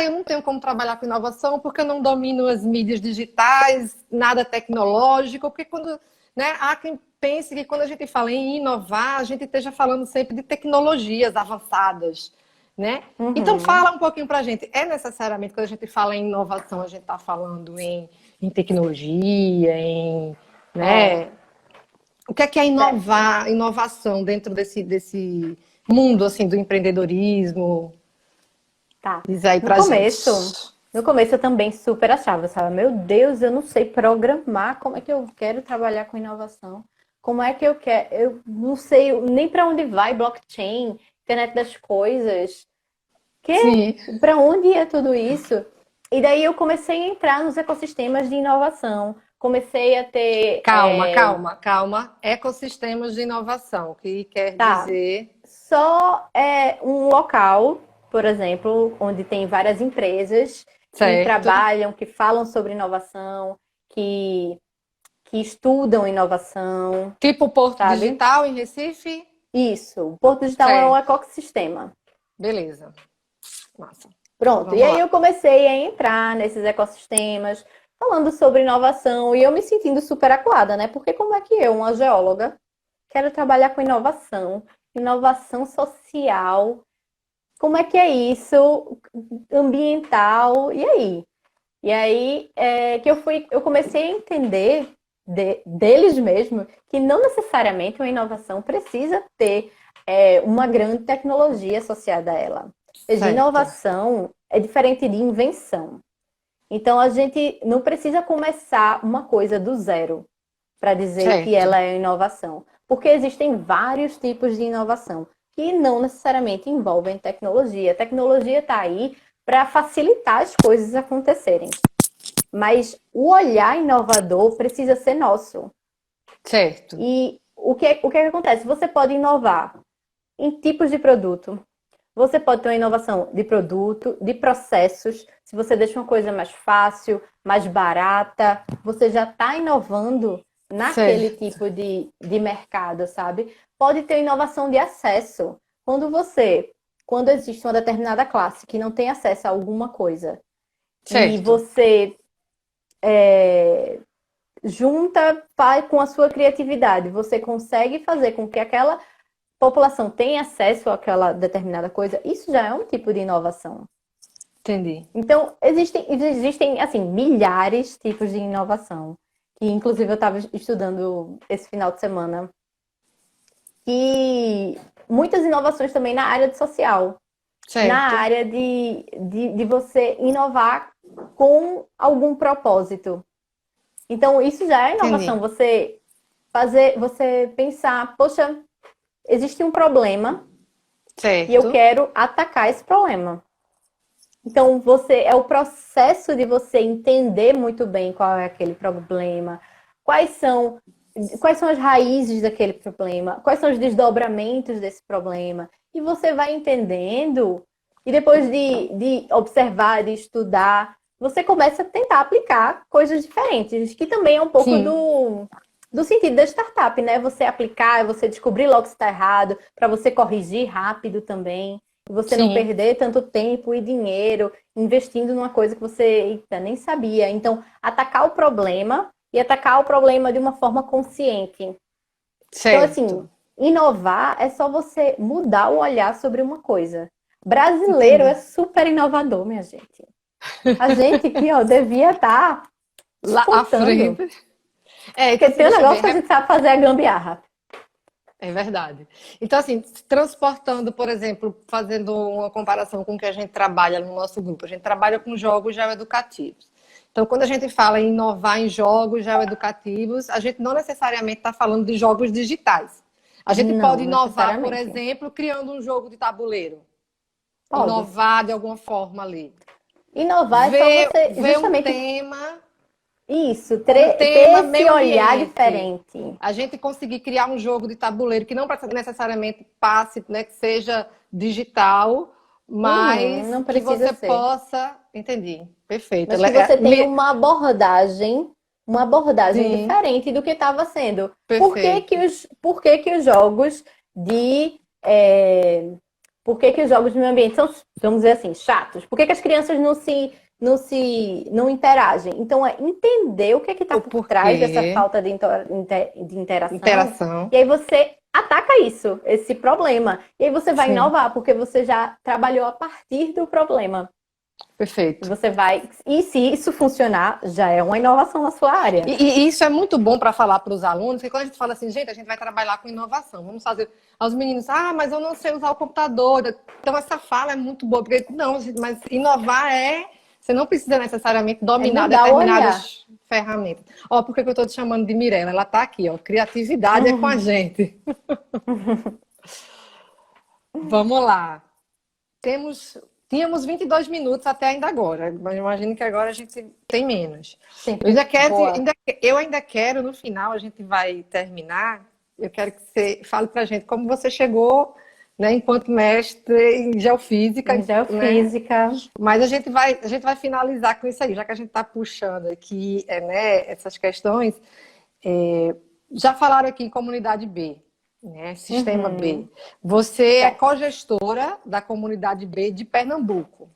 eu não tenho como trabalhar com inovação porque eu não domino as mídias digitais, nada tecnológico, porque quando, né, há quem pense que quando a gente fala em inovar, a gente esteja falando sempre de tecnologias avançadas, né? Então Uhum. fala um pouquinho para a gente. É necessariamente quando a gente fala em inovação, a gente está falando em tecnologia, É, né? O que é inovação dentro desse mundo assim do empreendedorismo? tá. Diz aí No pra gente. começo, no começo eu também super achava, sabe? Meu Deus, eu não sei programar, como é que eu quero trabalhar com inovação? Como é que eu quero? Eu não sei nem para onde vai blockchain, internet das coisas. Que Sim. para onde ia tudo isso? E daí eu comecei a entrar nos ecossistemas de inovação. Comecei a ter, Calma. Ecossistemas de inovação, que quer tá, dizer. só um local, por exemplo, onde tem várias empresas que Certo. trabalham, que falam sobre inovação, que, que estudam inovação, Tipo Porto sabe? Digital em Recife? Isso. O Porto Digital é um Certo. ecossistema. Beleza. Massa. Pronto. E Vamos aí lá. eu comecei a entrar nesses ecossistemas, falando sobre inovação, e eu me sentindo super acuada, né? Porque como é que eu, uma geóloga, quero trabalhar com inovação, inovação social, como é que é isso? Ambiental, e aí? E aí que eu comecei a entender deles mesmo que não necessariamente uma inovação precisa ter uma grande tecnologia associada a ela. Veja, Certo. inovação é diferente de invenção. Então a gente não precisa começar uma coisa do zero para dizer que Certo. ela é inovação, porque existem vários tipos de inovação que não necessariamente envolvem tecnologia. A tecnologia está aí para facilitar as coisas acontecerem, mas o olhar inovador precisa ser nosso. Certo. E o que acontece? Você pode inovar em tipos de produto. Você pode ter uma inovação de produto, de processos. Se você deixa uma coisa mais fácil, mais barata, você já está inovando naquele Certo. tipo de mercado, sabe? Pode ter inovação de acesso. Quando existe uma determinada classe que não tem acesso a alguma coisa e Certo. você junta, faz com a sua criatividade, você consegue fazer com que aquela população tenha acesso àquela determinada coisa, isso já é um tipo de inovação. Entendi. Então, existem assim, milhares de tipos de inovação. Que, inclusive, eu estava estudando esse final de semana. E muitas inovações também na área de social. Na Certo. área de você inovar com algum propósito. Então, isso já é inovação. Entendi. Você pensar, poxa, existe um problema e eu Certo. quero atacar esse problema. Então, é o processo de você entender muito bem qual é aquele problema, quais são, quais são as raízes daquele problema, quais são os desdobramentos desse problema. E você vai entendendo, e depois de observar, de estudar, você começa a tentar aplicar coisas diferentes, que também é um pouco Sim. do sentido da startup, né? Você aplicar, você descobrir logo se está errado, para você corrigir rápido também. Você não Sim. perder tanto tempo e dinheiro investindo numa coisa que você eita, nem sabia. Então, atacar o problema e atacar o problema de uma forma consciente. Então, assim, Certo. inovar é só você mudar o olhar sobre uma coisa. Brasileiro é Entendi. super inovador, minha gente. A gente aqui, ó, devia estar Lá à despontando. frente. É, então Porque assim, tem um deixa eu negócio ver. que a gente sabe fazer a gambiarra. É verdade. Então, assim, transportando, por exemplo, fazendo uma comparação com o que a gente trabalha no nosso grupo, a gente trabalha com jogos geoeducativos. Então, quando a gente fala em inovar em jogos geoeducativos, a gente não necessariamente está falando de jogos digitais. A gente pode Não, inovar, por necessariamente. exemplo, criando um jogo de tabuleiro. Pode. Inovar de alguma forma ali. Inovar é só você Ver justamente isso, um ter tema esse meio olhar ambiente. diferente. A gente conseguir criar um jogo de tabuleiro que não necessariamente passe, né, que seja digital, Uhum, mas não que precisa você ser. possa. Entendi. Perfeito. Mas que você tenha uma abordagem Sim, diferente do que estava sendo. perfeito. Por que que os jogos de por que que os jogos de meio ambiente são, vamos dizer assim, chatos? Por que que as crianças não interagem? Então é entender o que está O por trás dessa porquê, falta de interação, interação. e aí você ataca isso, esse problema. E aí você vai Sim, inovar, porque você já trabalhou a partir do problema. perfeito. Você vai. E se isso funcionar, já é uma inovação na sua área. E isso é muito bom para falar para os alunos, porque quando a gente fala assim, gente, a gente vai trabalhar com inovação, vamos fazer. Aos meninos, mas eu não sei usar o computador. Então, essa fala é muito boa, porque não, gente, mas inovar é. Você não precisa necessariamente É dominar mudar o olhar. determinadas ferramentas. Ó, por que eu estou te chamando de Mirella? Ela está aqui, ó. Criatividade é com a gente. Vamos lá. Tínhamos 22 minutos até ainda agora, mas imagino que agora a gente tem menos. Eu Sempre ainda quero, boa. eu ainda quero, no final, a gente vai terminar, eu quero que você fale para a gente como você chegou, né, enquanto mestre em geofísica, Em né? geofísica. Mas a gente vai finalizar com isso aí, já que a gente está puxando aqui, né, essas questões. É, já falaram aqui em comunidade B, né? Sistema B. Uhum. Você é Certo. cogestora da comunidade B de Pernambuco,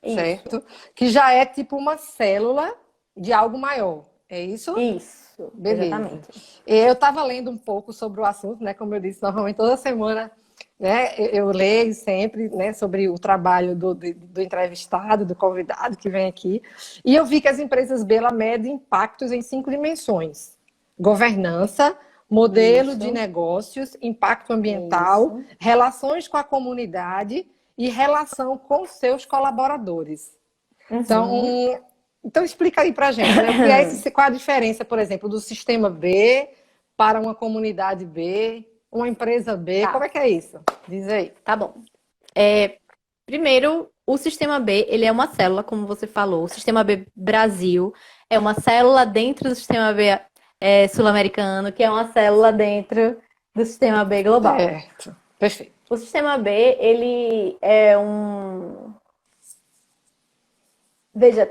Isso. certo? Que já é tipo uma célula de algo maior. É isso? Isso. Beleza. Exatamente. Eu estava lendo um pouco sobre o assunto, né? Como eu disse, normalmente toda semana, né? Eu leio sempre, né? Sobre o trabalho do entrevistado, do convidado que vem aqui. E eu vi que as empresas Bela medem impactos em 5 dimensões: governança, modelo de Isso. negócios, impacto ambiental, Isso. relações com a comunidade e relação com seus colaboradores. Uhum. Então, então explica aí pra gente, né? O que é esse, qual a diferença, por exemplo, do sistema B para uma comunidade B, uma empresa B? Como Tá, é que é isso? Diz aí. tá bom. Primeiro, o sistema B, ele é uma célula, como você falou. O sistema B Brasil é uma célula dentro do sistema B sul-americano, que é uma célula dentro do sistema B global. Certo. Perfeito. O sistema B, ele é um. Veja,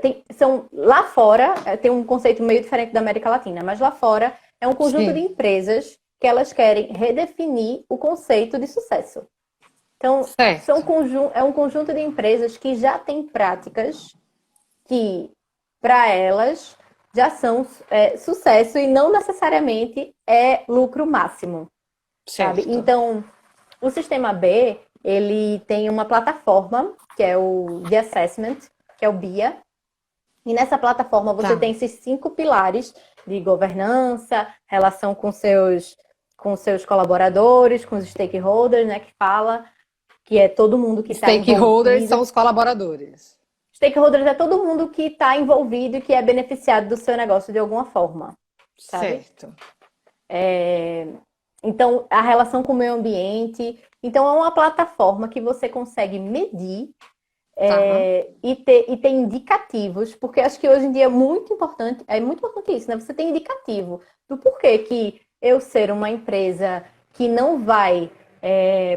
lá fora, tem um conceito meio diferente da América Latina, mas lá fora É um conjunto de Sim, empresas que elas querem redefinir o conceito de sucesso. Então, certo. é um conjunto de empresas que já têm práticas que, para elas, já são sucesso e não necessariamente é lucro máximo, sabe? Certo. Então, o sistema B, ele tem uma plataforma, que é o The Assessment, que é o BIA, e nessa plataforma você tem Tá. esses 5 pilares de governança, relação com seus colaboradores, com os stakeholders, né, que fala, que é todo mundo que está Stakeholders envolvido. são os colaboradores. Stakeholders é todo mundo que está envolvido e que é beneficiado do seu negócio de alguma forma, sabe? Certo. Então, a relação com o meio ambiente. Então, é uma plataforma que você consegue medir Tá. e ter indicativos, porque acho que hoje em dia é muito importante isso, né? Você tem indicativo do porquê que eu ser uma empresa que não vai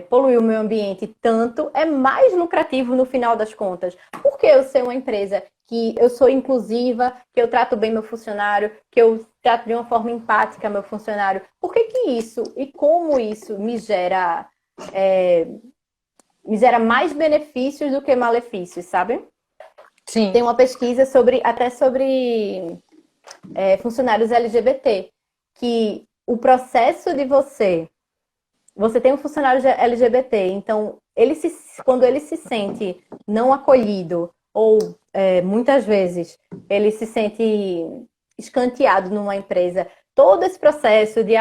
poluir o meio ambiente tanto é mais lucrativo no final das contas. Por que eu ser uma empresa que eu sou inclusiva, que eu trato bem meu funcionário, que eu trato de uma forma empática meu funcionário? Por que que isso e como isso me gera mais benefícios do que malefícios, sabe? Tem Sim. uma pesquisa sobre funcionários LGBT, que o processo de você tem um funcionário LGBT, então quando ele se sente não acolhido ou muitas vezes ele se sente escanteado numa empresa, todo esse processo de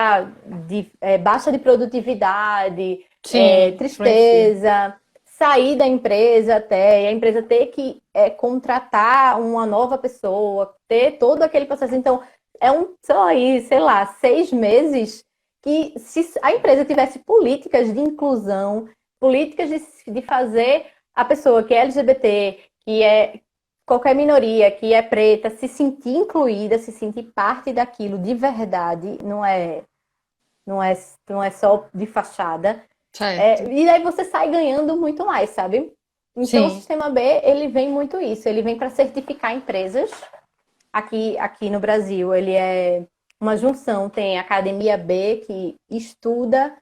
baixa de produtividade, Sim, influencia. tristeza, sair da empresa até, e a empresa ter que contratar uma nova pessoa, ter todo aquele processo. Então, só aí, sei lá, 6 meses que se a empresa tivesse políticas de inclusão, políticas de fazer a pessoa que é LGBT, que é qualquer minoria, que é preta, se sentir incluída, se sentir parte daquilo de verdade, não é, não é só de fachada. Certo. E aí você sai ganhando muito mais, sabe? Então o Sim. sistema B, ele vem muito isso, ele vem para certificar empresas. Aqui no Brasil, ele é uma junção, tem a Academia B, que estuda,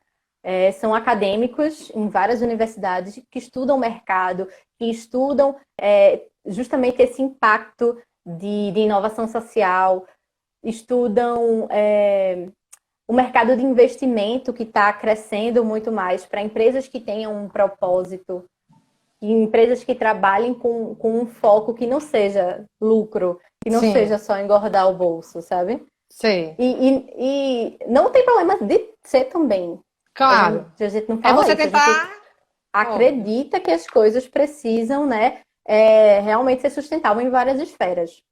são acadêmicos em várias universidades que estudam o mercado, que estudam justamente esse impacto de inovação social, estudam o mercado de investimento que está crescendo muito mais para empresas que tenham um propósito e empresas que trabalhem com um foco que não seja lucro, que não Sim. seja só engordar o bolso, sabe? Sei. E não tem problema de ser também. Claro. A gente não É fala você isso, a gente tentar. Óbvio. acredita que as coisas precisam, né, realmente ser sustentável em várias esferas.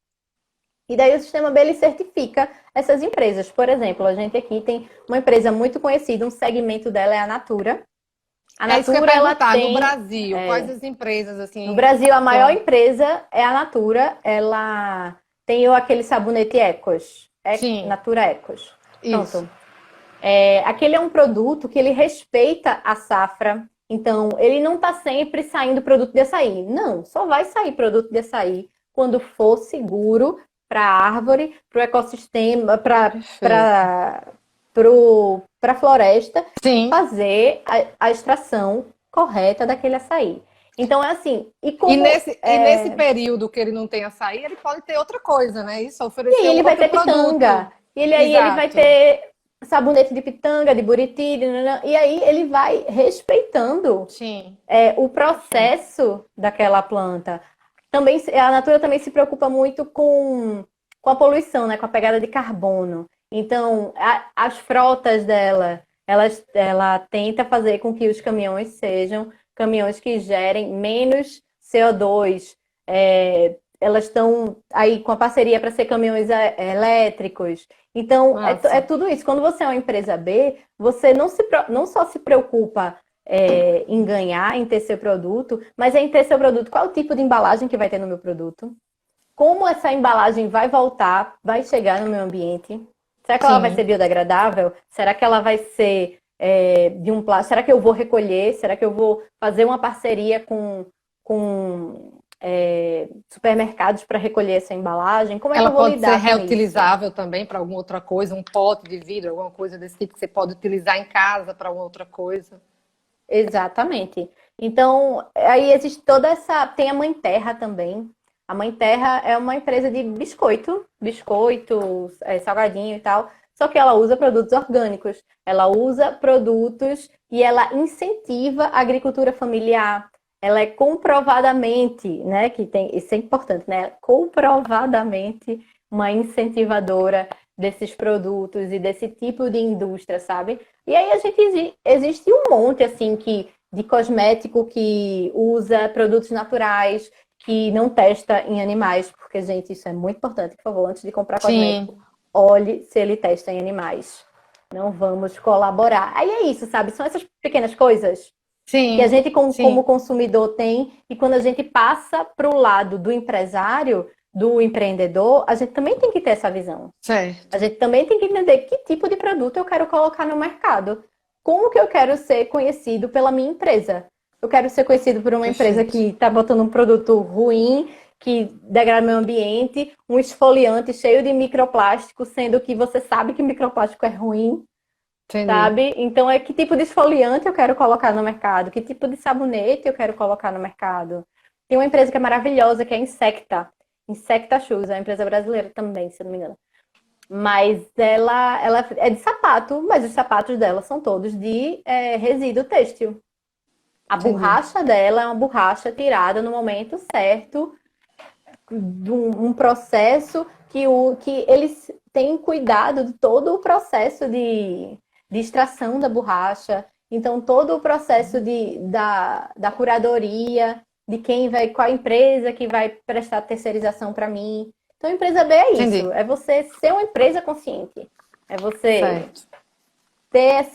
E daí o sistema B ele certifica essas empresas. Por exemplo, a gente aqui tem uma empresa muito conhecida, um segmento dela é a Natura. A É isso que eu ia Natura, ela perguntar. No tem Brasil, quais as empresas no assim Brasil, a maior são? empresa é a Natura. Ela tem aquele sabonete Ecos. Sim, Natura Ecos. isso. Pronto. Aquele é um produto que ele respeita a safra. Então, ele não está sempre saindo produto de açaí. Não, só vai sair produto de açaí quando for seguro para a árvore, para o ecossistema, Perfeito. para a floresta, Sim. fazer a extração correta daquele açaí. Então, é assim. E nesse período que ele não tem açaí, ele pode ter outra coisa, né? Isso, E aí oferecer um ele vai outro ter produto. pitanga. Aí ele vai Exato. ter sabonete de pitanga, de buriti, nananã. E aí ele vai respeitando Sim. o Perfeito. processo daquela planta. Também a Natura também se preocupa muito com a poluição, né? Com a pegada de carbono. Então, as frotas dela, ela tenta fazer com que os caminhões sejam caminhões que gerem menos CO2. Elas estão aí com a parceria para ser caminhões elétricos. Então, é Massa. tudo isso. Quando você é uma empresa B, você não só se preocupa em ganhar, em ter seu produto, mas é em ter seu produto. Qual o tipo de embalagem que vai ter no meu produto? Como essa embalagem vai voltar, vai chegar no meu ambiente? Será que ela vai ser Sim. biodegradável? Será que ela vai ser de um plástico? Será que eu vou recolher? Será que eu vou fazer uma parceria com supermercados para recolher essa embalagem? Como é que Ela eu vou pode ser lidar com isso? reutilizável também para alguma outra coisa, um pote de vidro, alguma coisa desse tipo que você pode utilizar em casa para outra coisa. Exatamente. Então, aí existe toda essa. Tem a Mãe Terra também. A Mãe Terra é uma empresa de biscoito, salgadinho e tal. Só que ela usa produtos orgânicos. Ela usa produtos e ela incentiva a agricultura familiar. Ela é comprovadamente, né? Que tem, isso é importante, né? Comprovadamente uma incentivadora desses produtos e desse tipo de indústria, sabe? E aí a gente existe um monte assim de cosmético que usa produtos naturais, que não testa em animais, porque, gente, isso é muito importante, por favor, antes de comprar Sim, cosmético, olhe se ele testa em animais. Não vamos colaborar. Aí é isso, sabe? São essas pequenas coisas que a sim, gente, como sim, consumidor, tem, e quando a gente passa para o lado do empresário, do empreendedor, a gente também tem que ter essa visão. A certo. gente também tem que entender que tipo de produto eu quero colocar no mercado. Como que eu quero ser conhecido pela minha empresa? Eu quero ser conhecido por uma empresa Perfeito. que está botando um produto ruim, que degrada o meio ambiente, um esfoliante cheio de microplástico, sendo que você sabe que microplástico é ruim, Entendi. sabe? Então, é que tipo de esfoliante eu quero colocar no mercado? Que tipo de sabonete eu quero colocar no mercado? Tem uma empresa que é maravilhosa, que é a Insecta. Insecta Shoes, é uma empresa brasileira também, se eu não me engano. Mas ela é de sapato, mas os sapatos dela são todos de resíduo têxtil. A Entendi. borracha dela é uma borracha tirada no momento certo, de um processo que eles têm cuidado de todo o processo de extração da borracha. Então, todo o processo da curadoria, de quem vai, qual empresa que vai prestar terceirização para mim. Então, a empresa B é isso, Entendi. é você ser uma empresa consciente. É você Certo. ter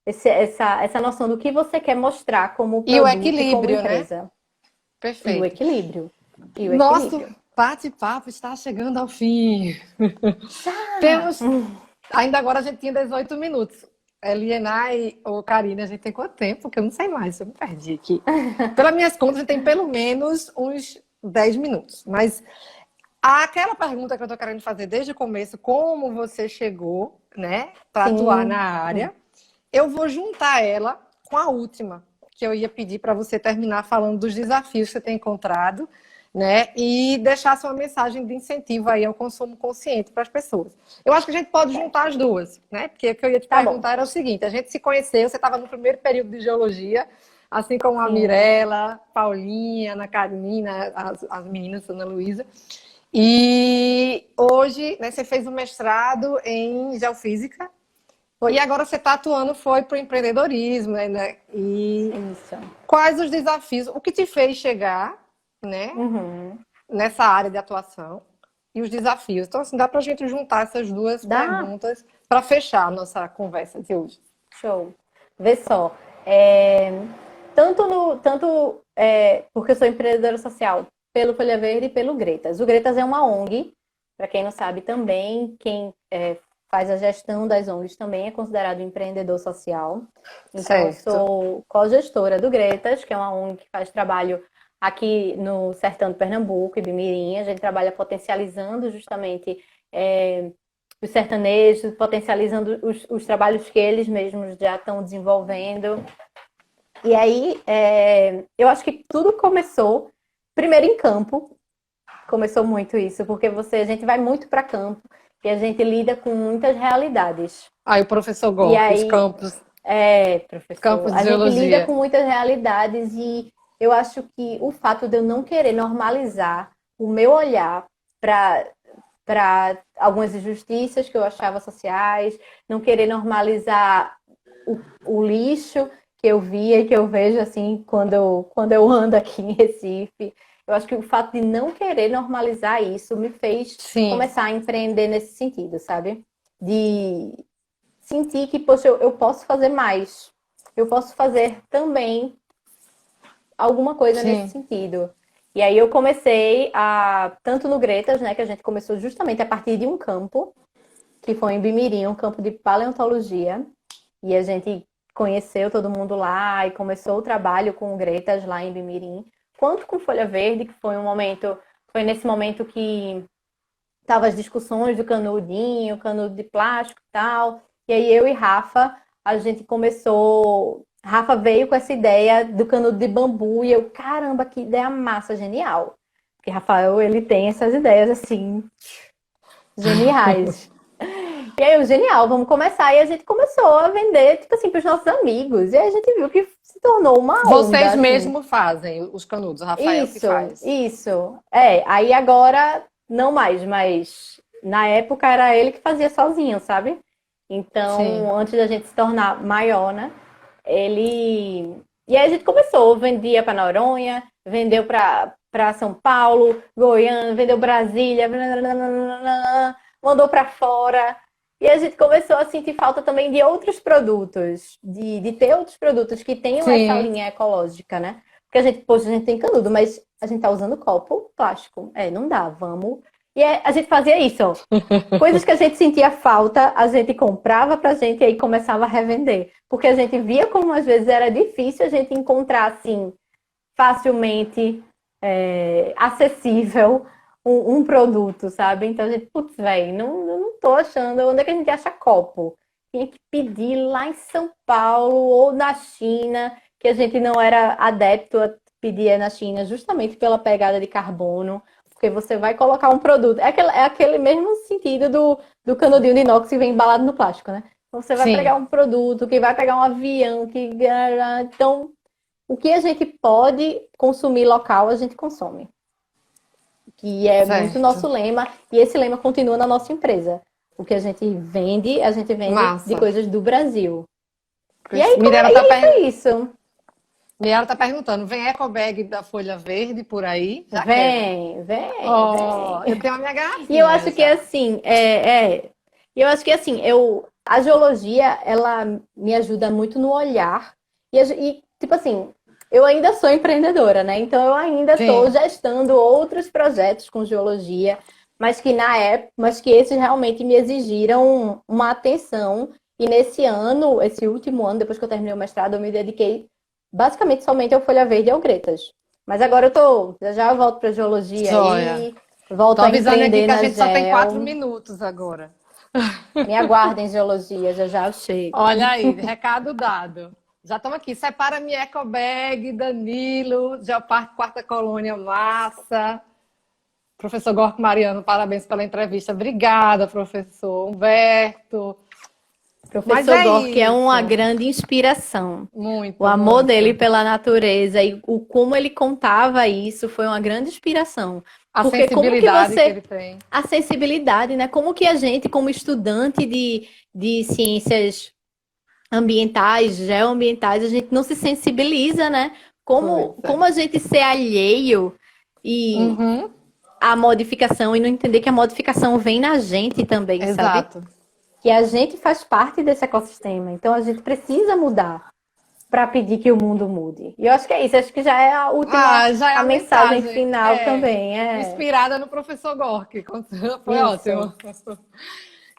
essa noção do que você quer mostrar como E o produto e como equilíbrio, né? empresa. E o Perfeito. equilíbrio. E o Nosso equilíbrio. bate-papo está chegando ao fim. Tá. Temos. Ainda agora a gente tinha 18 minutos. Eliana ou Karine, a gente tem quanto tempo? Que eu não sei mais, eu me perdi aqui. Pelas minhas contas, a gente tem pelo menos uns 10 minutos. Mas aquela pergunta que eu estou querendo fazer desde o começo, como você chegou, né, para atuar na Sim. área, eu vou juntar ela com a última, que eu ia pedir para você terminar falando dos desafios que você tem encontrado, né, e deixar sua mensagem de incentivo aí ao consumo consciente para as pessoas. Eu acho que a gente pode juntar as duas, né, porque o que eu ia te Tá bom. perguntar era o seguinte, a gente se conheceu, você estava no primeiro período de geologia, assim como a Sim. Mirella, Paulinha, Ana Carolina, as meninas, Ana Luísa, e hoje, né, você fez um mestrado em geofísica Foi e agora você está atuando foi para o empreendedorismo, né? E isso. quais os desafios, o que te fez chegar, né, Uhum. nessa área de atuação e os desafios? Então, assim, dá para a gente juntar essas duas Dá? perguntas para fechar a nossa conversa de hoje. Show. Vê só. É, porque eu sou empreendedora social pelo Folha Verde e pelo Gretas. O Gretas é uma ONG, para quem não sabe também, quem faz a gestão das ONGs também é considerado empreendedor social. Então, eu Certo. sou co-gestora do Gretas, que é uma ONG que faz trabalho aqui no sertão de Pernambuco, Ibimirim. A gente trabalha potencializando justamente os sertanejos, potencializando os trabalhos que eles mesmos já estão desenvolvendo. E aí, eu acho que tudo começou primeiro em campo. Começou muito isso, porque a gente vai muito para campo e a gente lida com muitas realidades. Aí o professor E Golpe, os aí, professor, campos de a gente lida geologia. com muitas realidades e eu acho que o fato de eu não querer normalizar o meu olhar para algumas injustiças que eu achava sociais, não querer normalizar o lixo que eu via e que eu vejo assim quando eu ando aqui em Recife. Eu acho que o fato de não querer normalizar isso me fez Sim, começar a empreender nesse sentido, sabe? De sentir que, poxa, eu posso fazer mais. Eu posso fazer também alguma coisa nesse sim. sentido. E aí eu comecei tanto no Gretas, né, que a gente começou justamente a partir de um campo, que foi em Bimirim, um campo de paleontologia, e a gente conheceu todo mundo lá e começou o trabalho com o Gretas lá em Bimirim. quanto com folha verde, que foi nesse momento que tava as discussões do canudinho, canudo de plástico e tal. E aí eu e Rafa, a gente começou. Rafa veio com essa ideia do canudo de bambu e eu, caramba, que ideia massa, genial. Porque Rafael, ele tem essas ideias assim, geniais. E aí, eu, genial, vamos começar. E a gente começou a vender, tipo assim, para os nossos amigos. E aí a gente viu que se tornou uma onda, Vocês assim. mesmos fazem os canudos, o Rafael que faz. Isso. É, aí agora não mais, mas na época era ele que fazia sozinho, sabe? Sim, Então, antes da gente se tornar maior, né? Ele. E aí a gente começou, vendia para Noronha, vendeu para São Paulo, Goiânia, vendeu Brasília, mandou para fora. E a gente começou a sentir falta também de outros produtos, de ter outros produtos que tenham essa sim. linha ecológica, né? Porque a gente, poxa, a gente tem canudo, mas a gente tá usando copo plástico. É, não dá, vamos. A gente fazia isso, ó. Coisas que a gente sentia falta, a gente comprava pra gente e aí começava a revender. Porque a gente via como às vezes era difícil a gente encontrar assim, facilmente acessível um produto, sabe? Então a gente, putz, velho, não tô achando. Onde é que a gente acha copo? Tinha que pedir lá em São Paulo ou na China, que a gente não era adepto a pedir na China, justamente pela pegada de carbono. Porque você vai colocar um produto. É aquele mesmo sentido do canudinho de inox que vem embalado no plástico, né? Então, você vai pegar Sim, um produto que vai pegar um avião, que. Então, o que a gente pode consumir local, a gente consome. Que é muito nosso certo. lema, e esse lema continua na nossa empresa. O que a gente vende de Massa. coisas do Brasil. E aí, Mirella e tá, aí foi isso. Mirella tá perguntando, vem ecobag da Folha Verde por aí? Já quero. Vem, vem, Oh, eu vem. tenho a minha E eu garrafinha acho que já. assim, e eu acho que assim, a geologia, ela me ajuda muito no olhar. Tipo assim, eu ainda sou empreendedora, né? Então eu ainda estou Sim. gestando outros projetos com geologia, mas que esses realmente me exigiram uma atenção. E nesse ano, esse último ano, depois que eu terminei o mestrado, eu me dediquei basicamente somente ao Folha Verde e ao Gretas. Mas agora já eu volto para geologia Joia. aí, Tô volto a avisando aqui empreender que a na gente só tem 4 GEL. minutos agora. Me aguardem, geologia, já eu chego. Olha aí, recado dado. Já estamos aqui. Separa minha ecobag, Danilo, Geoparque Quarta Colônia, massa. Professor Gorco Mariano, parabéns pela entrevista. Obrigada, professor Humberto. Mas Professor é Gork é uma isso. grande inspiração. O Muito, amor dele muito. pela natureza e o como ele contava isso foi uma grande inspiração. A Porque como que sensibilidade que você ele tem. a sensibilidade, né? Como que a gente, como estudante de ciências ambientais, geoambientais, a gente não se sensibiliza, né? Pois Como é. a gente ser alheio e Uhum, a modificação e não entender que a modificação vem na gente também, sabe? exato. Que a gente faz parte desse ecossistema. Então a gente precisa mudar para pedir que o mundo mude. E eu acho que é isso, acho que já é a última, Ah, já é a a mensagem mensagem. final É. também. É Inspirada no professor Gork. Foi isso. ótimo.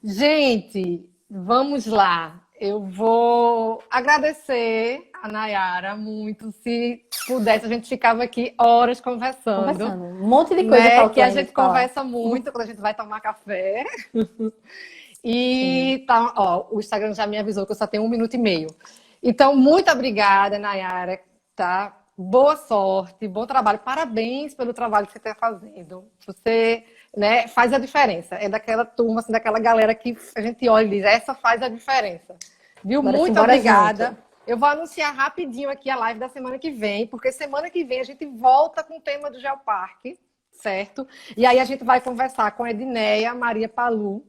Gente, vamos lá. Eu vou agradecer a Nayara muito. Se pudesse, a gente ficava aqui horas conversando, Conversando. Um monte de coisa né? Que faltou a ainda gente de falar. conversa muito quando a gente vai tomar café. Sim. E tá, ó, o Instagram já me avisou que eu só tenho 1 minuto e meio. Então, muito obrigada, Nayara, tá? Boa sorte, bom trabalho. Parabéns pelo trabalho que você está fazendo. Você, né, faz a diferença. É daquela turma, assim, daquela galera que a gente olha e diz, essa faz a diferença. Viu? Bora sim, Muito bora obrigada. junto. Eu vou anunciar rapidinho aqui a live da semana que vem, porque semana que vem a gente volta com o tema do Geoparque, certo? E aí a gente vai conversar com a Edneia Maria Palu,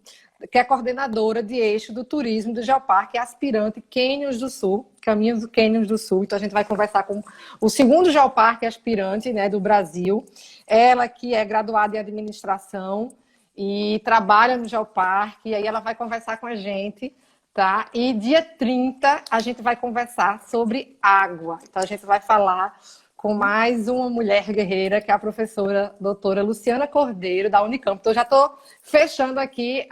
que é coordenadora de eixo do turismo do Geoparque, aspirante Cânions do Sul, Caminhos do Cânions do Sul. Então a gente vai conversar com o segundo Geoparque aspirante, né, do Brasil. Ela que é graduada em administração e trabalha no Geoparque, e aí ela vai conversar com a gente. Tá? E dia 30 a gente vai conversar sobre água. Então a gente vai falar com mais uma mulher guerreira, que é a professora doutora Luciana Cordeiro, da Unicamp. Então já estou fechando aqui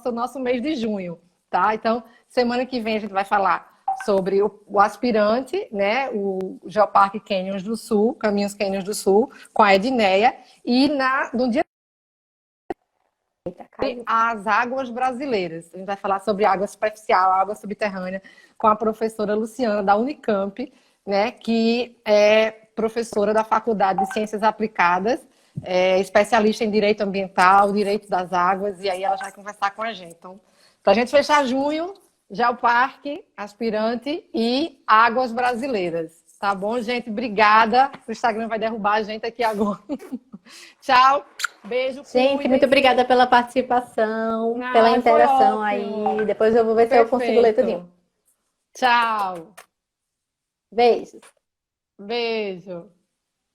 o nosso mês de junho. Tá? Então, semana que vem a gente vai falar sobre o aspirante, né? O Geoparque Canyons do Sul, Caminhos Canyons do Sul, com a Edneia. E no dia Caiu. as águas brasileiras. A gente vai falar sobre água superficial, água subterrânea, com a professora Luciana, da Unicamp, né, que é professora da Faculdade de Ciências Aplicadas, especialista em direito ambiental, direito das águas, e aí ela já vai conversar com a gente. Então, para a gente fechar junho, Geoparque, aspirante e águas brasileiras. Tá bom, gente? Obrigada. O Instagram vai derrubar a gente aqui agora. Tchau. Beijo. Gente, muito obrigada pela participação, pela interação aí. Depois eu vou ver se eu consigo ler tudinho. Tchau. Beijos. Beijo.